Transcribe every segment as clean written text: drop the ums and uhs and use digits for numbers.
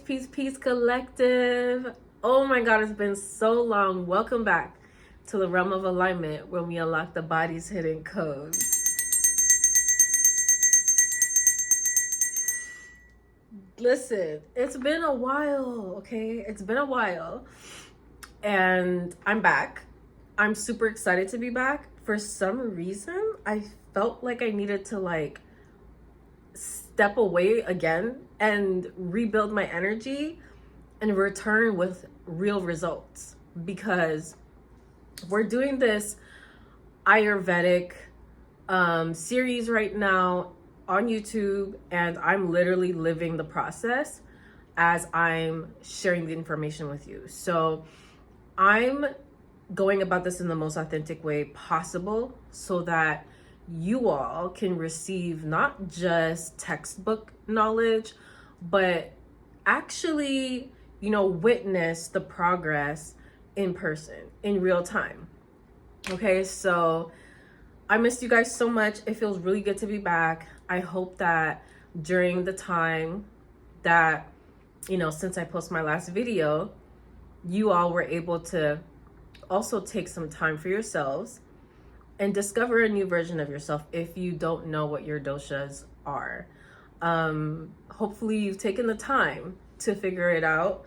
Peace Collective. Oh my God, it's been so long. Welcome back to the realm of alignment where we unlock the body's hidden codes. Listen, it's been a while, okay? It's been a while. And I'm back. I'm super excited to be back. For some reason, I felt like I needed to step away again and rebuild my energy and return with real results, because we're doing this Ayurvedic series right now on YouTube, and I'm literally living the process as I'm sharing the information with you. So I'm going about this in the most authentic way possible so that you all can receive not just textbook knowledge, but actually, witness the progress in person, in real time. Okay, so I missed you guys so much. It feels really good to be back. I hope that during the time that, since I posted my last video, you all were able to also take some time for yourselves and discover a new version of yourself if you don't know what your doshas are. Hopefully you've taken the time to figure it out,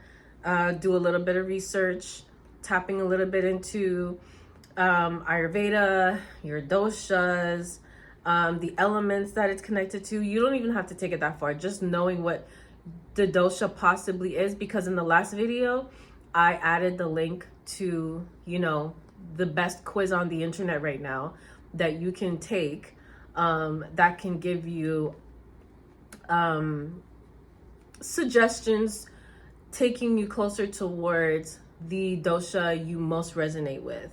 do a little bit of research, tapping a little bit into Ayurveda, your doshas, the elements that it's connected to. You don't even have to take it that far, just knowing what the dosha possibly is, because in the last video, I added the link to, the best quiz on the internet right now that you can take, that can give you suggestions, taking you closer towards the dosha you most resonate with.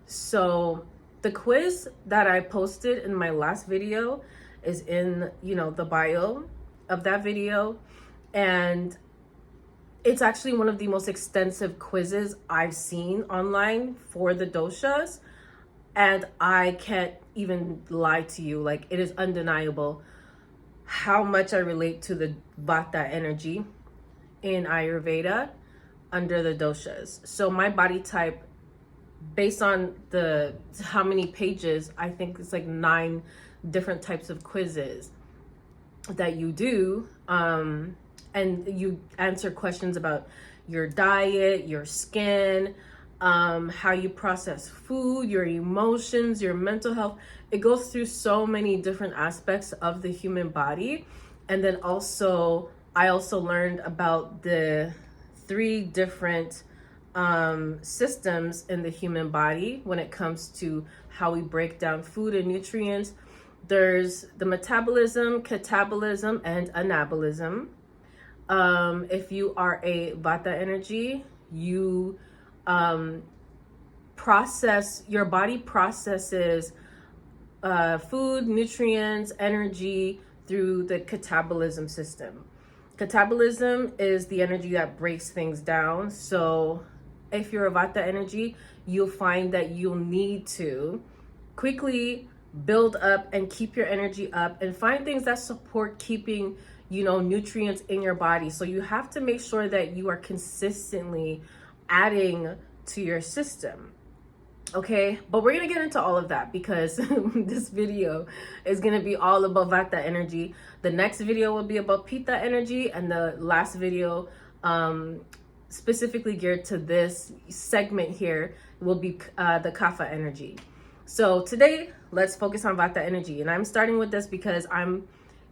So the quiz that I posted in my last video is in, the bio of that video. And it's actually one of the most extensive quizzes I've seen online for the doshas. And I can't even lie to you. It is undeniable how much I relate to the Vata energy in Ayurveda under the doshas. So my body type, based on how many pages, I think it's 9 different types of quizzes that you do, and you answer questions about your diet, your skin, how you process food, your emotions, your mental health. It goes through so many different aspects of the human body. And then I also learned about the 3 different systems in the human body when it comes to how we break down food and nutrients. There's the metabolism, catabolism, and anabolism. If you are a Vata energy, your body processes food, nutrients, energy through the catabolism system. Catabolism is the energy that breaks things down. So if you're a Vata energy, you'll find that you'll need to quickly build up and keep your energy up and find things that support keeping, nutrients in your body. So you have to make sure that you are consistently adding to your system. Okay, but we're gonna get into all of that because this video is gonna be all about Vata energy. The next video will be about Pitta energy, and the last video, specifically geared to this segment here, will be the Kapha energy. So today, let's focus on Vata energy, and I'm starting with this because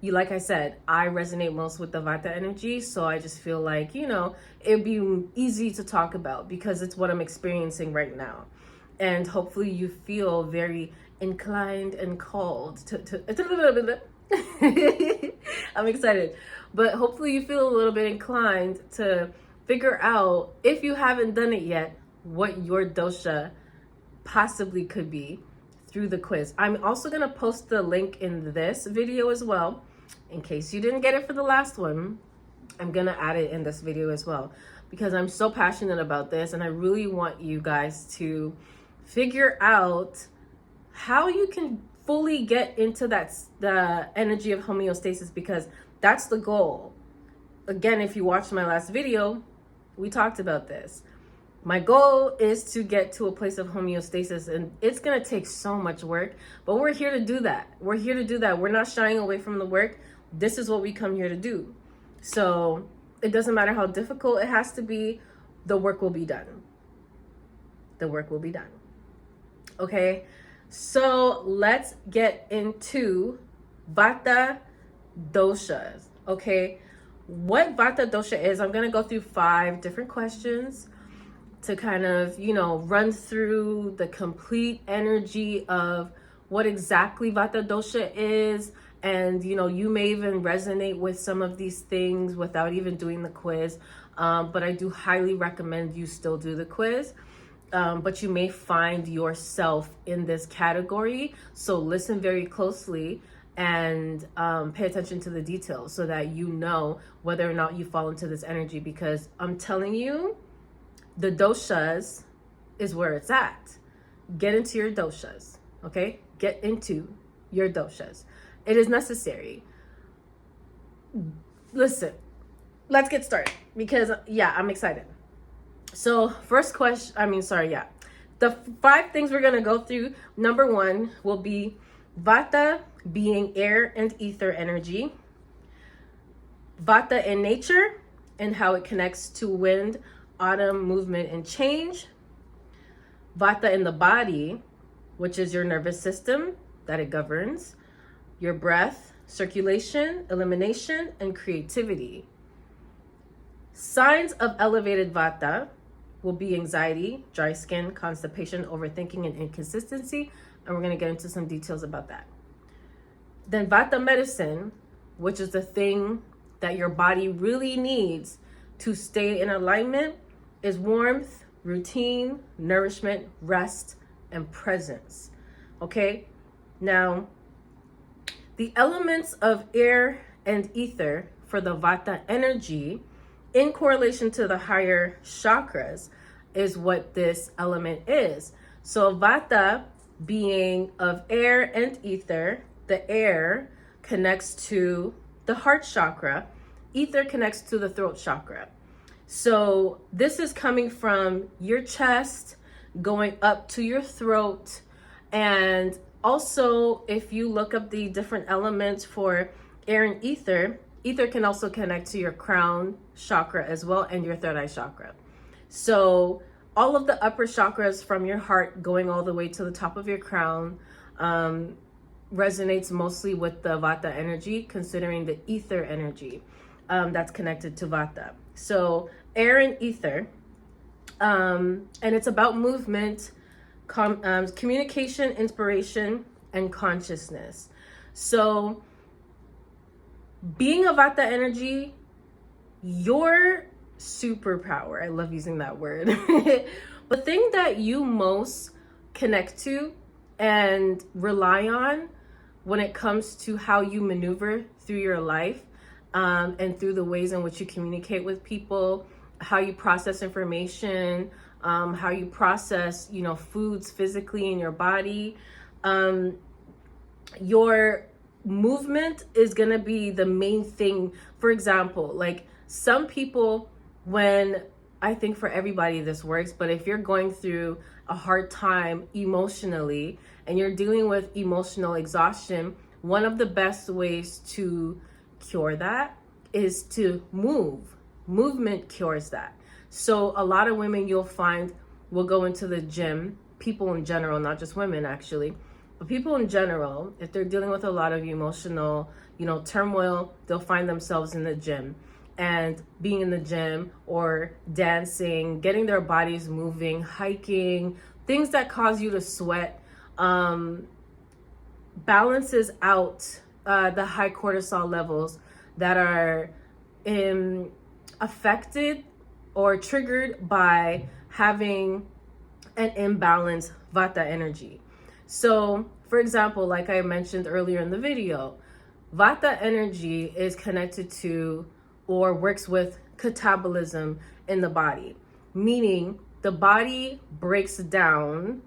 like I said, I resonate most with the Vata energy, so I just feel like, it'd be easy to talk about because it's what I'm experiencing right now. And hopefully you feel very inclined and called to I'm excited. But hopefully you feel a little bit inclined to figure out, if you haven't done it yet, what your dosha possibly could be through the quiz. I'm also going to post the link in this video as well. In case you didn't get it for the last one, I'm going to add it in this video as well, because I'm so passionate about this and I really want you guys to figure out how you can fully get into the energy of homeostasis, because that's the goal. again, if you watched my last video, we talked about this. My goal is to get to a place of homeostasis, and it's going to take so much work, but we're here to do that. We're here to do that. We're not shying away from the work. This is what we come here to do. So it doesn't matter how difficult it has to be, the work will be done. The work will be done. Okay, so let's get into Vata Doshas. Okay, what Vata Dosha is, I'm going to go through 5 different questions to kind of, run through the complete energy of what exactly Vata Dosha is. And, you may even resonate with some of these things without even doing the quiz. But I do highly recommend you still do the quiz. But you may find yourself in this category. So listen very closely and pay attention to the details so that you know whether or not you fall into this energy. Because I'm telling you, the doshas is where it's at. Get into your doshas, okay? Get into your doshas. It is necessary. Listen, let's get started because, I'm excited. So first question, the 5 things we're going to go through. Number 1 will be Vata being air and ether energy. Vata in nature and how it connects to wind, autumn, movement, and change. Vata in the body, which is your nervous system that it governs. Your breath, circulation, elimination, and creativity. Signs of elevated Vata will be anxiety, dry skin, constipation, overthinking, and inconsistency. And we're going to get into some details about that. Then Vata medicine, which is the thing that your body really needs to stay in alignment, is warmth, routine, nourishment, rest, and presence. Okay? Now, the elements of air and ether for the Vata energy in correlation to the higher chakras is what this element is. So Vata being of air and ether, the air connects to the heart chakra, ether connects to the throat chakra. So this is coming from your chest, going up to your throat. And also, if you look up the different elements for air and ether, ether can also connect to your crown chakra as well and your third eye chakra. So all of the upper chakras from your heart going all the way to the top of your crown resonates mostly with the Vata energy, considering the ether energy that's connected to Vata. So air and ether, and it's about movement, communication, inspiration, and consciousness. So being a Vata energy, your superpower, I love using that word, the thing that you most connect to and rely on when it comes to how you maneuver through your life, and through the ways in which you communicate with people, how you process information, how you process, foods physically in your body. Your movement is going to be the main thing. For example, like some people, I think for everybody this works, but if you're going through a hard time emotionally and you're dealing with emotional exhaustion, one of the best ways to cure that is to move. Movement cures that. So a lot of women you'll find will go into the gym, people in general, not just women actually, but people in general, if they're dealing with a lot of emotional, turmoil, they'll find themselves in the gym. And being in the gym or dancing, getting their bodies moving, hiking, things that cause you to sweat, balances out the high cortisol levels that are affected or triggered by having an imbalanced Vata energy. So, for example, like I mentioned earlier in the video, Vata energy is connected to or works with catabolism in the body, meaning the body breaks down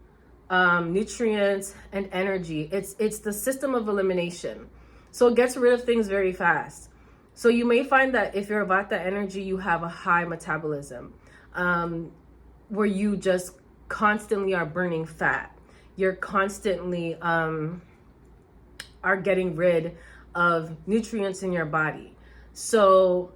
nutrients and energy. It's the system of elimination. So it gets rid of things very fast. So you may find that if you're a Vata energy, you have a high metabolism, where you just constantly are burning fat. You're constantly are getting rid of nutrients in your body. So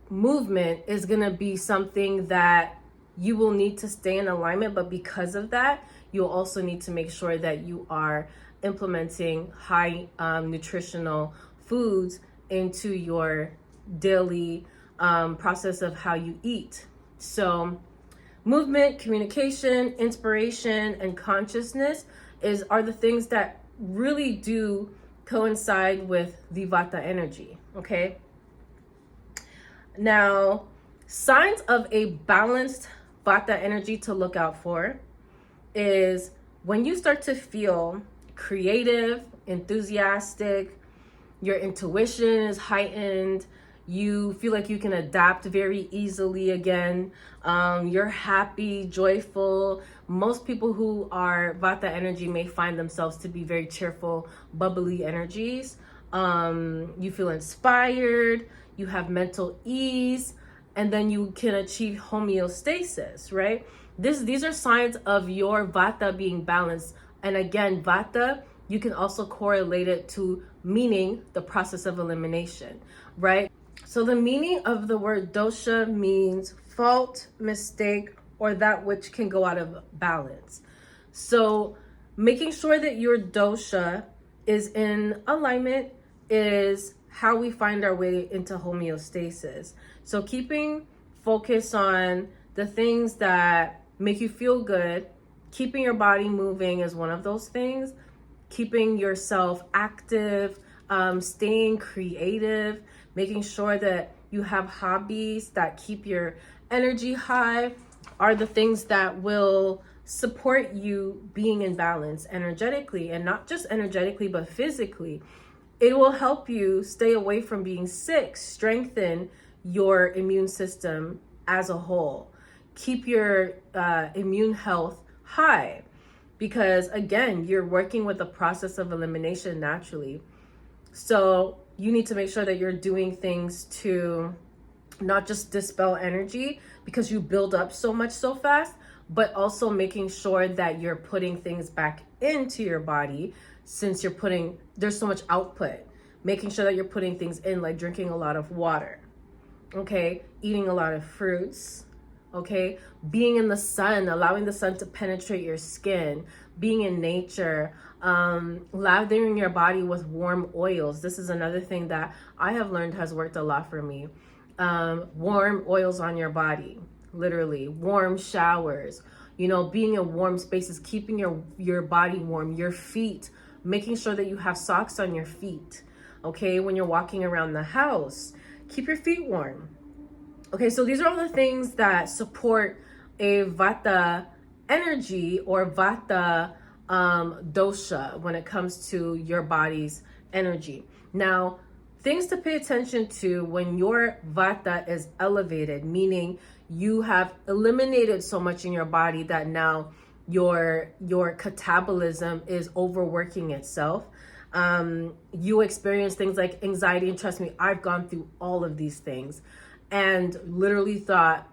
movement is going to be something that you will need to stay in alignment, but because of that, you'll also need to make sure that you are implementing high nutritional foods into your daily process of how you eat. So movement, communication, inspiration, and consciousness are the things that really do coincide with the Vata energy, okay? Now, signs of a balanced Vata energy to look out for is when you start to feel creative, enthusiastic, your intuition is heightened, you feel like you can adapt very easily again, you're happy, joyful. Most people who are Vata energy may find themselves to be very cheerful, bubbly energies. You feel inspired, you have mental ease, and then you can achieve homeostasis, right? These are signs of your Vata being balanced. And again, Vata, you can also correlate it to meaning, the process of elimination, right? So the meaning of the word dosha means fault, mistake, or that which can go out of balance. So making sure that your dosha is in alignment is how we find our way into homeostasis. So keeping focus on the things that make you feel good, keeping your body moving is one of those things. Keeping yourself active, staying creative, making sure that you have hobbies that keep your energy high are the things that will support you being in balance energetically, and not just energetically, but physically. It will help you stay away from being sick, strengthen your immune system as a whole, keep your immune health high. Because again, you're working with the process of elimination naturally. So you need to make sure that you're doing things to not just dispel energy because you build up so much so fast, but also making sure that you're putting things back into your body since there's so much output. Making sure that you're putting things in, like drinking a lot of water, okay? Eating a lot of fruits, okay? Being in the sun, allowing the sun to penetrate your skin, being in nature, lathering your body with warm oils. This is another thing that I have learned has worked a lot for me. Warm oils on your body, literally, warm showers, being in warm spaces, keeping your body warm, your feet, making sure that you have socks on your feet, okay? When you're walking around the house, keep your feet warm. Okay, so these are all the things that support a Vata energy or Vata dosha when it comes to your body's energy. Now, things to pay attention to when your Vata is elevated, meaning you have eliminated so much in your body that now your catabolism is overworking itself. You experience things like anxiety, and trust me, I've gone through all of these things and literally thought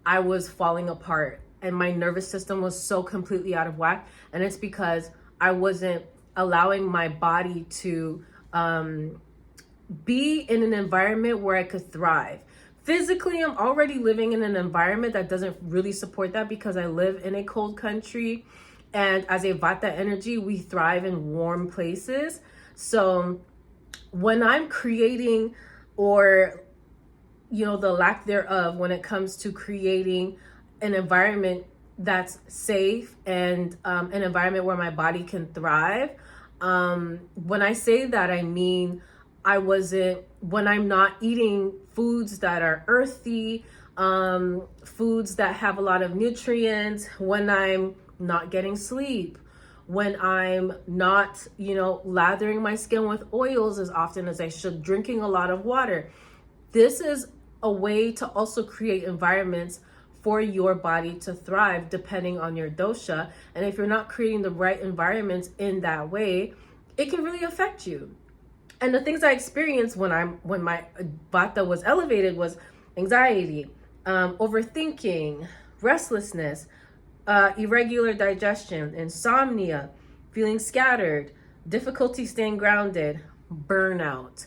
I was falling apart and my nervous system was so completely out of whack. And it's because I wasn't allowing my body to be in an environment where I could thrive. Physically, I'm already living in an environment that doesn't really support that because I live in a cold country. And as a Vata energy, we thrive in warm places. So when I'm creating, or the lack thereof when it comes to creating an environment that's safe and an environment where my body can thrive. When I say that, I mean, when I'm not eating foods that are earthy, foods that have a lot of nutrients, when I'm not getting sleep, when I'm not, lathering my skin with oils as often as I should, drinking a lot of water. This is a way to also create environments for your body to thrive depending on your dosha. And if you're not creating the right environments in that way, it can really affect you. And the things I experienced when my Vata was elevated was anxiety, overthinking, restlessness, irregular digestion, insomnia, feeling scattered, difficulty staying grounded, burnout.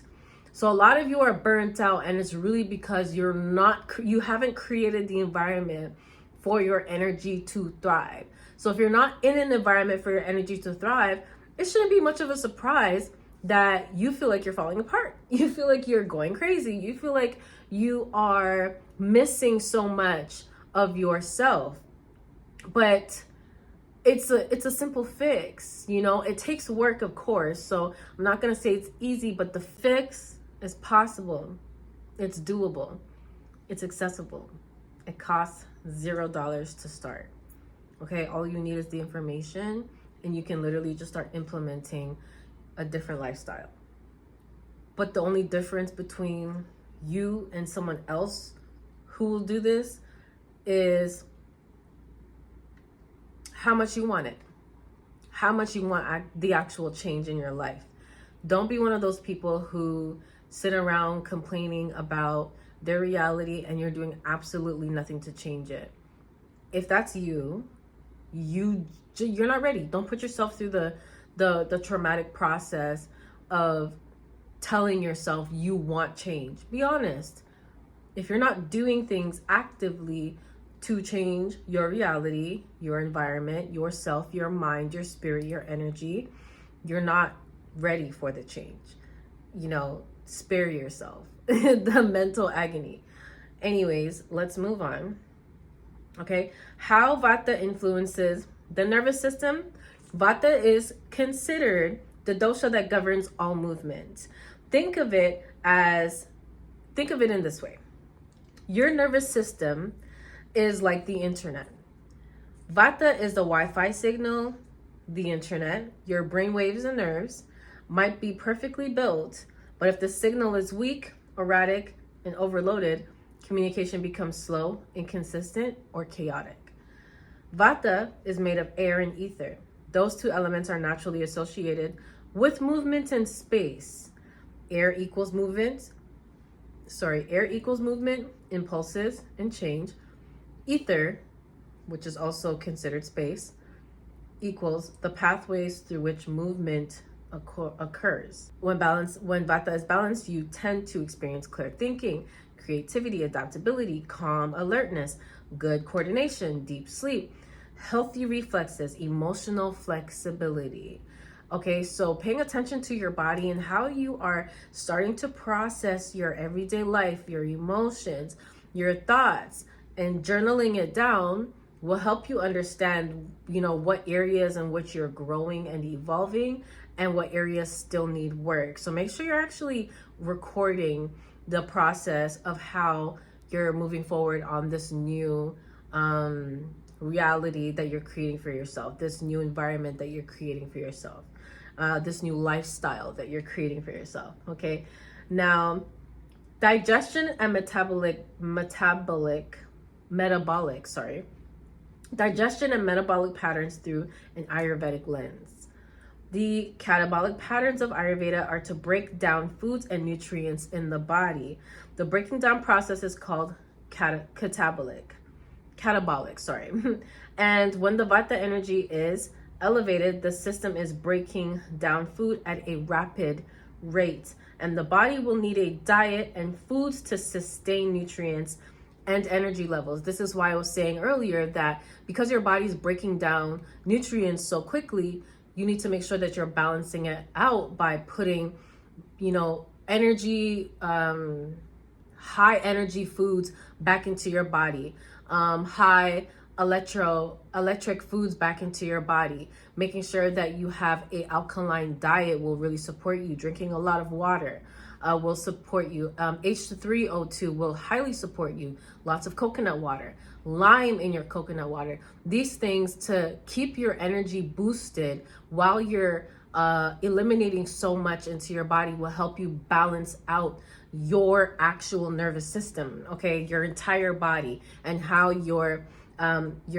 So a lot of you are burnt out, and it's really because you haven't created the environment for your energy to thrive. So if you're not in an environment for your energy to thrive, it shouldn't be much of a surprise that you feel like you're falling apart. You feel like you're going crazy. You feel like you are missing so much of yourself. But it's a simple fix. It takes work, of course. So I'm not going to say it's easy, but the fix is possible. It's doable. It's accessible. It costs $0 to start. Okay, all you need is the information, and you can literally just start implementing a different lifestyle. But the only difference between you and someone else who will do this is how much you want it, how much you want the actual change in your life. Don't be one of those people who sit around complaining about their reality and you're doing absolutely nothing to change it. If that's you're not ready. Don't put yourself through the traumatic process of telling yourself you want change. Be honest. If you're not doing things actively to change your reality, your environment, yourself, your mind, your spirit, your energy, you're not ready for the change. Spare yourself the mental agony. Anyways, let's move on. Okay, how Vata influences the nervous system. Vata is considered the dosha that governs all movement. Think of it in this way. Your nervous system is like the internet. Vata is the Wi-Fi signal, the internet. Your brain waves and nerves might be perfectly built, but if the signal is weak, erratic, and overloaded, communication becomes slow, inconsistent, or chaotic. Vata is made of air and ether. Those two elements are naturally associated with movement and space. Air equals movement, impulses, and change. Ether, which is also considered space, equals the pathways through which movement occurs. When Vata is balanced, you tend to experience clear thinking, creativity, adaptability, calm alertness, good coordination, deep sleep, healthy reflexes, emotional flexibility. Okay, so paying attention to your body and how you are starting to process your everyday life, your emotions, your thoughts, and journaling it down will help you understand, what areas in which you're growing and evolving and what areas still need work. So make sure you're actually recording the process of how you're moving forward on this new reality that you're creating for yourself, this new environment that you're creating for yourself, this new lifestyle that you're creating for yourself. Okay, now digestion and metabolic patterns through an Ayurvedic lens. The catabolic patterns of Ayurveda are to break down foods and nutrients in the body. The breaking down process is called catabolic. And when the Vata energy is elevated, the system is breaking down food at a rapid rate, and the body will need a diet and foods to sustain nutrients and energy levels. This is why I was saying earlier that because your body's breaking down nutrients so quickly, you need to make sure that you're balancing it out by putting, energy, high energy foods back into your body, high electric foods back into your body, making sure that you have a alkaline diet will really support you. Drinking a lot of water will support you. H3O2 will highly support you. Lots of coconut water, lime in your coconut water. These things to keep your energy boosted while you're eliminating so much into your body will help you balance out your actual nervous system, okay? Your entire body and how your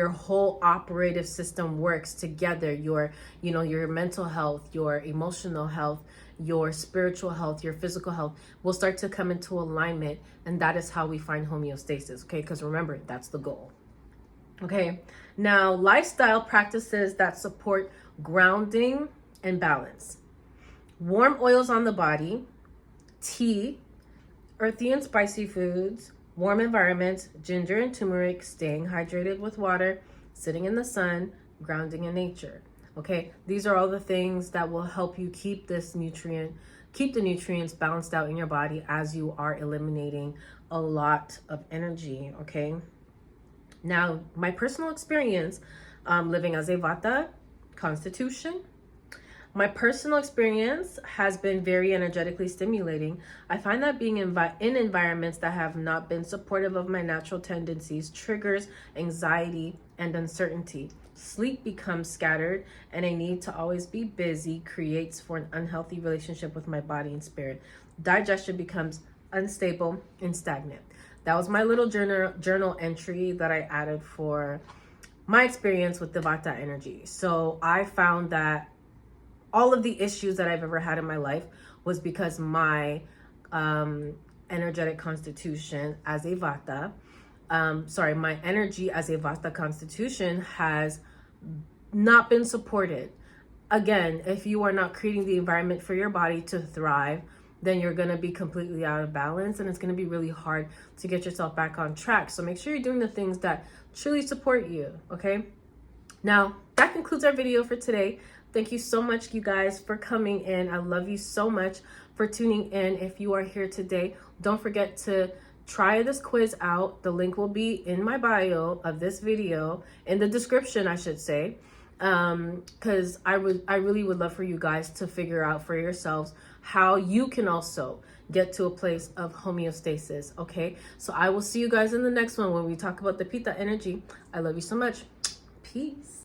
whole operative system works together, your mental health, your emotional health, your spiritual health, your physical health will start to come into alignment. And that is how we find homeostasis, okay? Because remember, that's the goal. Okay, now lifestyle practices that support grounding and balance. Warm oils on the body, tea, earthy and spicy foods, warm environments, ginger and turmeric, staying hydrated with water, sitting in the sun, grounding in nature. Okay, these are all the things that will help you keep the nutrients balanced out in your body as you are eliminating a lot of energy. Okay, now my personal experience living as a Vata constitution, my personal experience has been very energetically stimulating. I find that being in environments that have not been supportive of my natural tendencies triggers anxiety and uncertainty. Sleep becomes scattered, and a need to always be busy creates for an unhealthy relationship with my body and spirit. Digestion becomes unstable and stagnant. That was my little journal entry that I added for my experience with the Vata energy. So I found that all of the issues that I've ever had in my life was because my energetic constitution as a Vata, my energy as a Vata constitution has not been supported. Again, if you are not creating the environment for your body to thrive, then you're going to be completely out of balance, and it's going to be really hard to get yourself back on track. So make sure you're doing the things that truly support you, okay? Now, that concludes our video for today. Thank you so much, you guys, for coming in. I love you so much for tuning in. If you are here today, don't forget to try this quiz out. The link will be in my bio of this video, in the description, I should say, because I really would love for you guys to figure out for yourselves how you can also get to a place of homeostasis. Okay, so I will see you guys in the next one when we talk about the Pitta energy. I love you so much. Peace.